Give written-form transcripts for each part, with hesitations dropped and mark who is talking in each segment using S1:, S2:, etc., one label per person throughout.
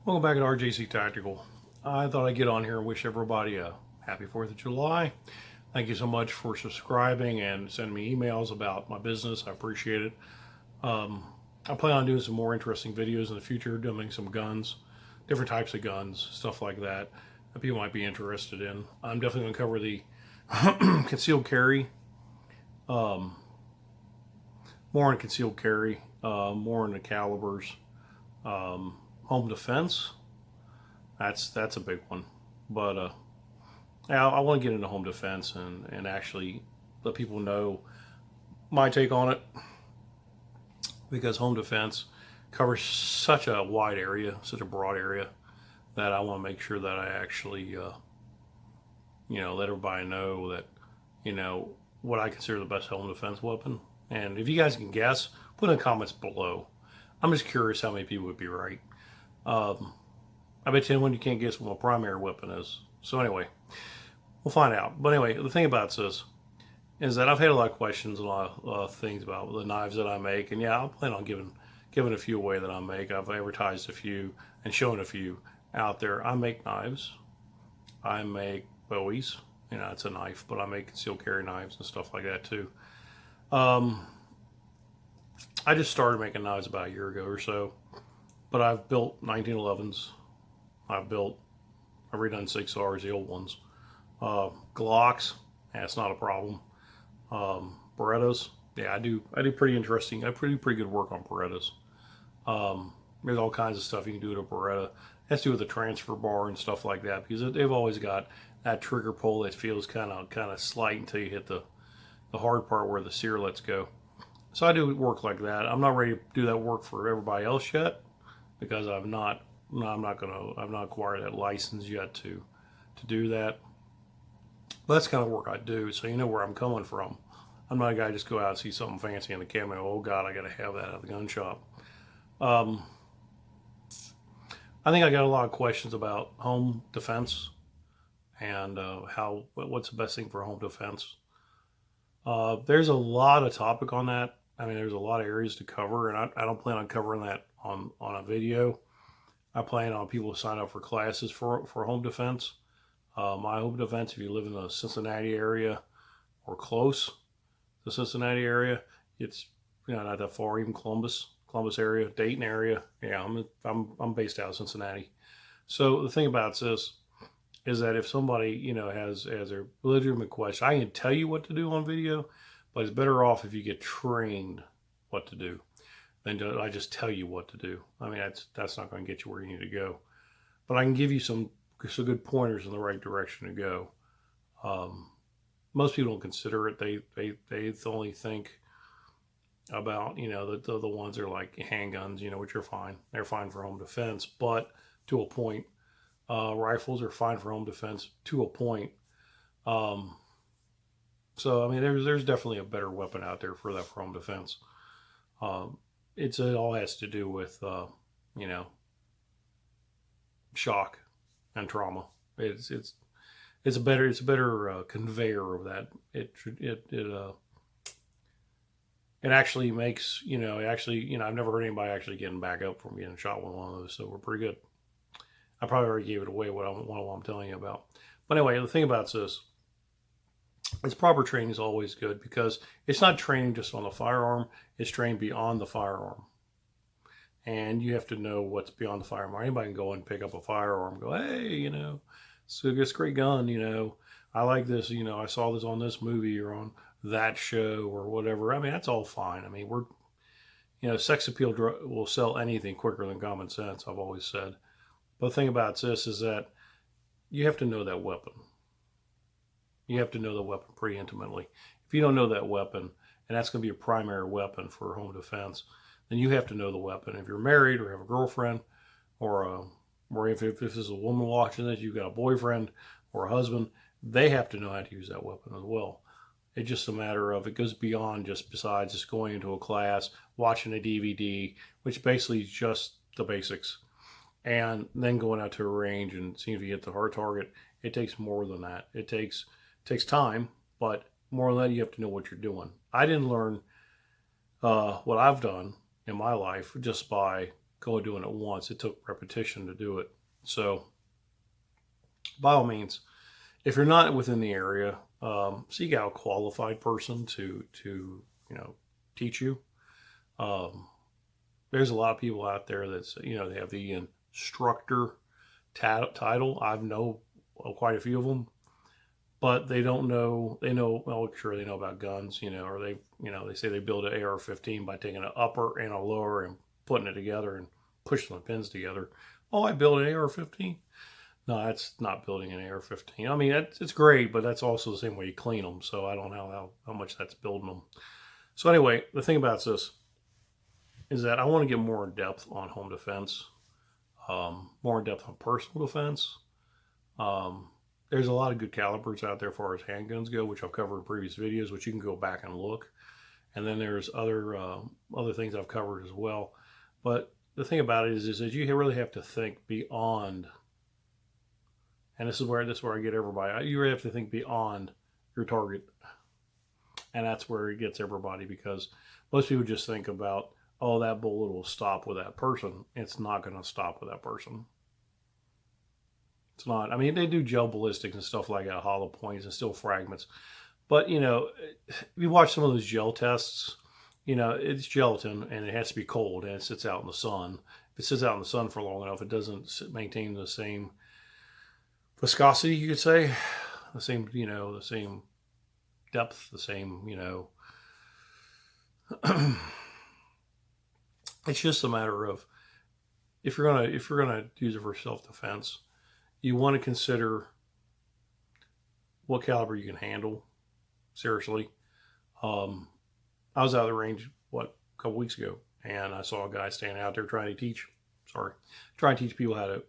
S1: Welcome back at RJC Tactical. I thought I'd get on here and wish everybody a happy 4th of July. Thank you so much for subscribing and sending me emails about my business. I appreciate it. I plan on doing some more interesting videos in the future, doing some guns, different types of guns, stuff like that people might be interested in. I'm definitely going to cover the concealed carry, more on concealed carry, more on the calibers. Home defense, that's a big one, but yeah, I want to get into home defense and actually let people know my take on it, because home defense covers such a wide area, such a broad area, that I want to make sure that I actually let everybody know that what I consider the best home defense weapon. And if you guys can guess, put in the comments below. I'm just curious how many people would be right. I bet you anyone you can't guess what my primary weapon is. So anyway, we'll find out. But anyway, the thing about this is that I've had a lot of questions, a lot of things about the knives that I make. And yeah, I plan on giving a few away that I make. I've advertised a few and shown a few out there. I make knives. I make Bowies. It's a knife, but I make concealed carry knives and stuff like that too. I just started making knives about a year ago or so. But I've built 1911s. I've redone 6Rs, the old ones. Glocks, yeah, it's not a problem. Berettas, yeah, I do pretty interesting. I do pretty good work on Berettas. There's all kinds of stuff you can do with a Beretta. It has to do with the transfer bar and stuff like that, because they've always got that trigger pull that feels kind of slight until you hit the hard part where the sear lets go. So I do work like that. I'm not ready to do that work for everybody else yet, because I've not acquired that license yet to do that. But that's the kind of work I do, so you know where I'm coming from. I'm not a guy just go out and see something fancy in the camo. Oh God, I got to have that at the gun shop. I think I got a lot of questions about home defense and what's the best thing for home defense. There's a lot of topic on that. I mean, there's a lot of areas to cover, and I don't plan on covering that on a video. I plan on people to sign up for classes for home defense. My home defense, if you live in the Cincinnati area or close to the Cincinnati area, it's not that far. Even Columbus area, Dayton area. Yeah, I'm based out of Cincinnati. So the thing about this is that if somebody has a legitimate question, I can tell you what to do on video, but it's better off if you get trained what to do than I just tell you what to do. I mean, that's not going to get you where you need to go. But I can give you some good pointers in the right direction to go. Most people don't consider it. They only think about the ones that are like handguns, which are fine. They're fine for home defense, but to a point. Rifles are fine for home defense to a point. So I mean, there's definitely a better weapon out there for that for home defense. It all has to do with shock and trauma. It's a better conveyor of that. It actually makes I've never heard anybody actually getting back up from getting shot with one of those, so we're pretty good. I probably already gave it away what I'm telling you about. But anyway, the thing about this is proper training is always good, because it's not training just on the firearm, it's training beyond the firearm. And you have to know what's beyond the firearm. Anybody can go and pick up a firearm and go, hey, it's a great gun, I like this, I saw this on this movie or on that show or whatever. I mean, that's all fine. I mean, sex appeal will sell anything quicker than common sense, I've always said. But the thing about this is that you have to know that weapon. You have to know the weapon pretty intimately. If you don't know that weapon, and that's going to be a primary weapon for home defense, then you have to know the weapon. If you're married or have a girlfriend, or if this is a woman watching this, you've got a boyfriend or a husband, they have to know how to use that weapon as well. It's just a matter of, it goes beyond just besides just going into a class, watching a DVD, which basically is just the basics, and then going out to a range and seeing if you get the hard target. It takes more than that. It takes time, but more than that, you have to know what you're doing. I didn't learn what I've done in my life just by doing it once. It took repetition to do it. So, by all means, if you're not within the area, seek out a qualified person to teach you. There's a lot of people out there that's they have the instructor title. I know quite a few of them, but they don't know. They know, well, sure, they know about guns, or they say they build an AR-15 by taking an upper and a lower and putting it together and pushing the pins together. Oh, I built an AR-15. No, that's not building an AR-15. I mean, it's great, but that's also the same way you clean them. So I don't know how much that's building them. So anyway, the thing about this is that I want to get more in depth on home defense, more in depth on personal defense. There's a lot of good calibers out there as far as handguns go, which I've covered in previous videos, which you can go back and look. And then there's other things I've covered as well. But the thing about it is that you really have to think beyond. And this is where I get everybody. You really have to think beyond your target. And that's where it gets everybody, because most people just think about, oh, that bullet will stop with that person. It's not going to stop with that person. It's not. I mean, they do gel ballistics and stuff like that, hollow points and still fragments. But, if you watch some of those gel tests, it's gelatin and it has to be cold and it sits out in the sun. If it sits out in the sun for long enough, it doesn't maintain the same viscosity, you could say, the same depth, the same, it's just a matter of, if you're gonna use it for self-defense, you want to consider what caliber you can handle. Seriously, I was out of the range a couple weeks ago, and I saw a guy standing out there trying to teach people how to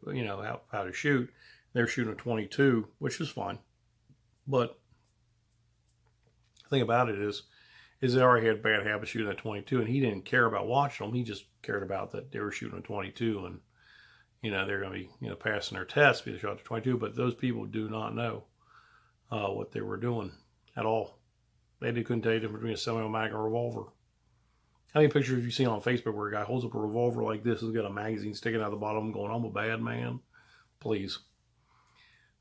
S1: how to shoot. They're shooting a 22, which is fine. But the thing about it is they already had bad habits shooting a 22, and he didn't care about watching them. He just cared about that they were shooting a 22, and they're going to be passing their tests because they shot a 22. But those people do not know what they were doing at all. They couldn't tell you the difference between a semi-automatic and a revolver. How many pictures have you seen on Facebook where a guy holds up a revolver like this and got a magazine sticking out the bottom going, I'm a bad man? Please.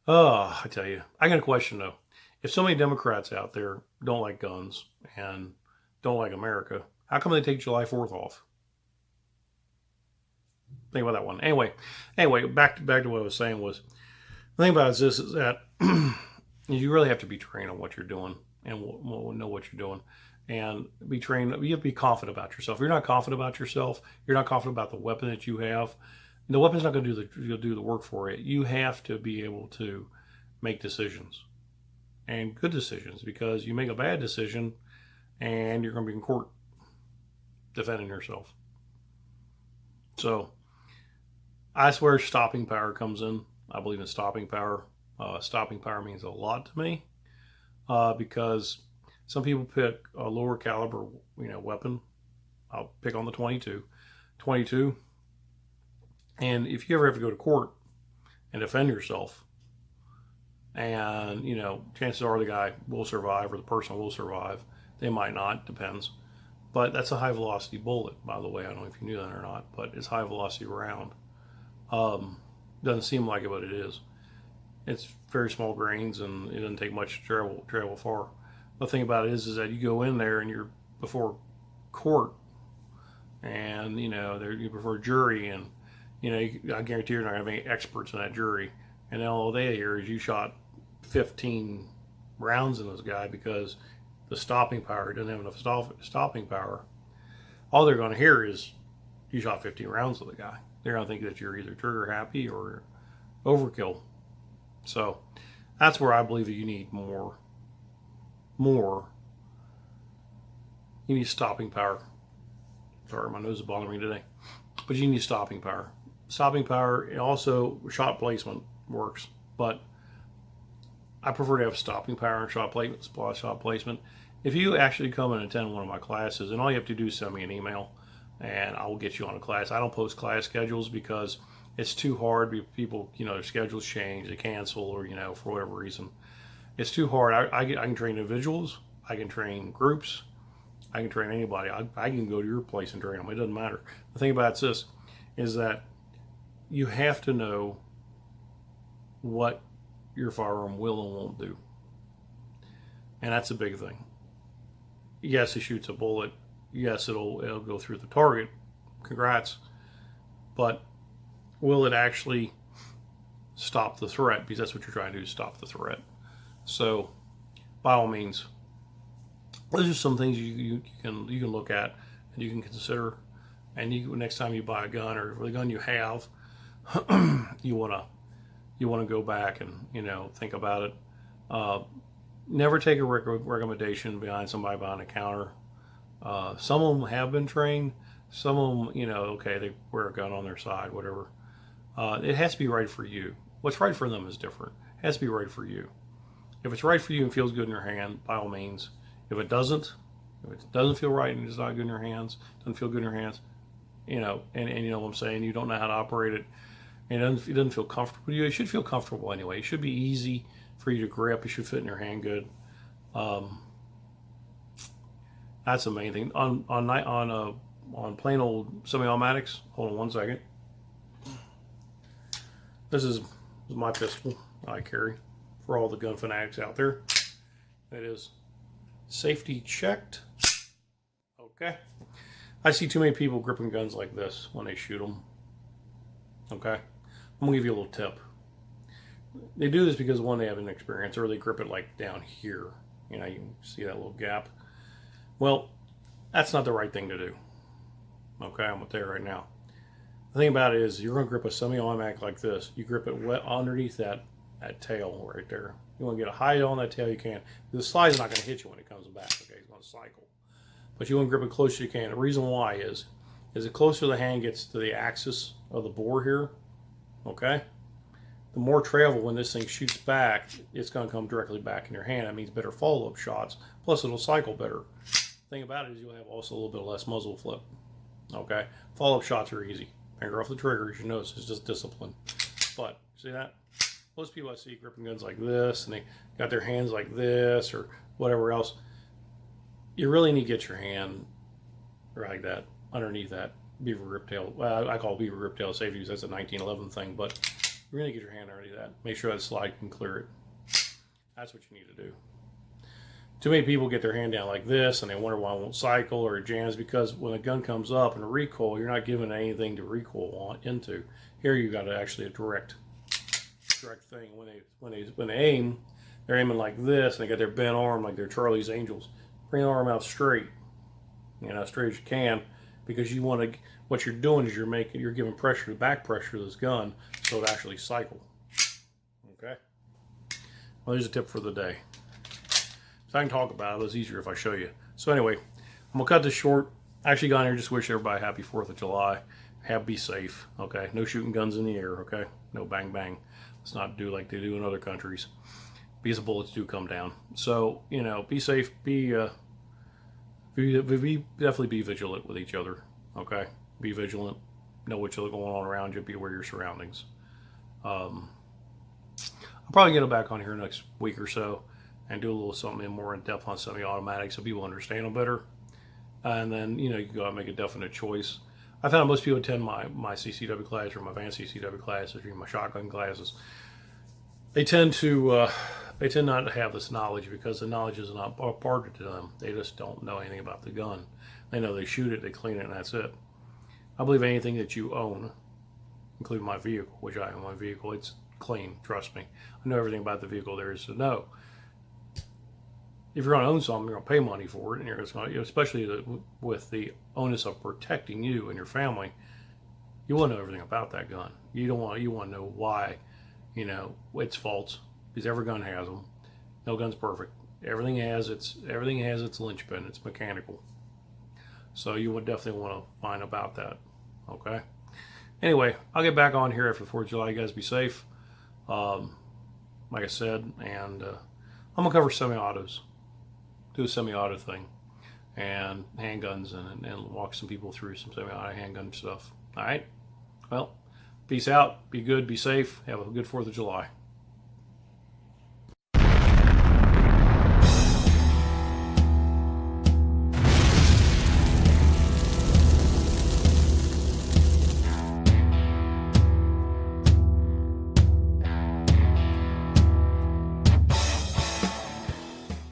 S1: I tell you, I got a question though. If so many Democrats out there don't like guns and don't like America, how come they take July 4th off? Think about that one. Anyway, back to what I was saying was, the thing about it is that you really have to be trained on what you're doing and know what you're doing, and be trained. You have to be confident about yourself. If you're not confident about yourself, you're not confident about the weapon that you have, the weapon's not going to do the work for it. You have to be able to make decisions, and good decisions, because you make a bad decision and you're going to be in court defending yourself. So that's where stopping power comes in. I believe in stopping power. Stopping power means a lot to me, because some people pick a lower caliber weapon. I'll pick on the 22. And if you ever have to go to court and defend yourself, and chances are the guy will survive or the person will survive. They might not, depends. But that's a high velocity bullet, by the way. I don't know if you knew that or not, but it's high velocity round. Doesn't seem like it, but it is. It's very small grains, and it doesn't take much to travel far. The thing about it is that you go in there and you're before court, and you're before a jury, and I guarantee you're not going to have any experts in that jury, and all they hear is you shot 15 rounds in this guy, because the stopping power doesn't have enough stopping power. All they're going to hear is you shot 15 rounds with the guy. They're going to think that you're either trigger happy or overkill. So that's where I believe that you need more. You need stopping power. Sorry, my nose is bothering me today. But you need stopping power. Stopping power, and also shot placement works, but I prefer to have stopping power and shot placement. If you actually come and attend one of my classes, and all you have to do is send me an email, and I will get you on a class. I don't post class schedules because it's too hard. People, their schedules change, they cancel, or for whatever reason, it's too hard. I can train individuals, I can train groups, I can train anybody. I can go to your place and train them. It doesn't matter. The thing about this is that you have to know what your firearm will and won't do. And that's a big thing. Yes, it shoots a bullet. Yes, it'll go through the target. Congrats. But will it actually stop the threat? Because that's what you're trying to do, is stop the threat. So, by all means, those are some things you can look at and you can consider. And next time you buy a gun, or the gun you have, you want to go back and think about it. Never take a recommendation behind somebody behind a counter. Some of them have been trained. Some of them, okay, they wear a gun on their side, whatever. It has to be right for you. What's right for them is different. It has to be right for you. If it's right for you and feels good in your hand, by all means. If it doesn't feel right and it's not good in your hands, doesn't feel good in your hands, and you know what I'm saying, you don't know how to operate it, and it doesn't feel comfortable with you. It should feel comfortable anyway. It should be easy for you to grip. It should fit in your hand good. That's the main thing. On plain old semi-automatics. Hold on one second. This is my pistol I carry for all the gun fanatics out there. It is safety checked. Okay. I see too many people gripping guns like this when they shoot them. Okay. I'm gonna give you a little tip. They do this because, one, they have an experience, or they grip it like down here. You can see that little gap. Well, that's not the right thing to do. Okay, I'm with there right now. The thing about it is, you're going to grip a semi-automatic like this. You grip it wet underneath that tail right there. You want to get a height on that tail, you can. The slide's not going to hit you when it comes back. Okay, it's going to cycle. But you want to grip it close as you can. The reason why is the closer the hand gets to the axis of the bore here, okay, the more travel when this thing shoots back, it's going to come directly back in your hand. That means better follow-up shots. Plus, it'll cycle better. The thing about it is you'll have also a little bit less muzzle flip. Okay, follow-up shots are easy. Finger off the trigger, as you notice, it's just discipline. But see that? Most people I see gripping guns like this, and they got their hands like this or whatever else. You really need to get your hand like that underneath that beaver riptail. Well, I call it beaver riptail safety because that's a 1911 thing, but you really get your hand underneath that. Make sure that slide can clear it. That's what you need to do. Too many people get their hand down like this and they wonder why it won't cycle or it jams, because when a gun comes up and a recoil, you're not given anything to recoil into. Here you got actually a direct thing. When they aim, they're aiming like this, and they got their bent arm like they're Charlie's Angels. Bring the arm out straight, straight as you can, because you want to. What you're doing is you're giving pressure, back pressure to this gun, so it actually cycle. Okay. Well, there's a tip for the day. So I can talk about it. It's easier if I show you. So anyway, I'm gonna cut this short. I actually got here just wish everybody happy 4th of July. Be safe. Okay. No shooting guns in the air. Okay. No bang bang. Let's not do like they do in other countries, because the bullets do come down. So be safe. Definitely be vigilant with each other. Okay. Be vigilant. Know what's going on around you. Be aware of your surroundings. I'll probably get it back on here next week or so and do a little something more in depth on semi-automatic so people understand them better. And then you can go out and make a definite choice. I found most people attend my CCW class or my advanced CCW classes or my shotgun classes. They tend not to have this knowledge because the knowledge is not part to them. They just don't know anything about the gun. They know they shoot it, they clean it, and that's it. I believe anything that you own, including my vehicle, which I own my vehicle, it's clean, trust me. I know everything about the vehicle there is to know. If you're going to own something, you're going to pay money for it, and you're going to, especially with the onus of protecting you and your family, you want to know everything about that gun. You want to know why, its faults, because every gun has them. No gun's perfect. Everything has its linchpin. It's mechanical. So you would definitely want to find about that. Okay. Anyway, I'll get back on here after 4th of July. You guys be safe. Like I said, and I'm gonna cover semi-autos, do a semi-auto thing, and handguns, and walk some people through some semi-auto handgun stuff. All right. Well, peace out. Be good. Be safe. Have a good 4th of July.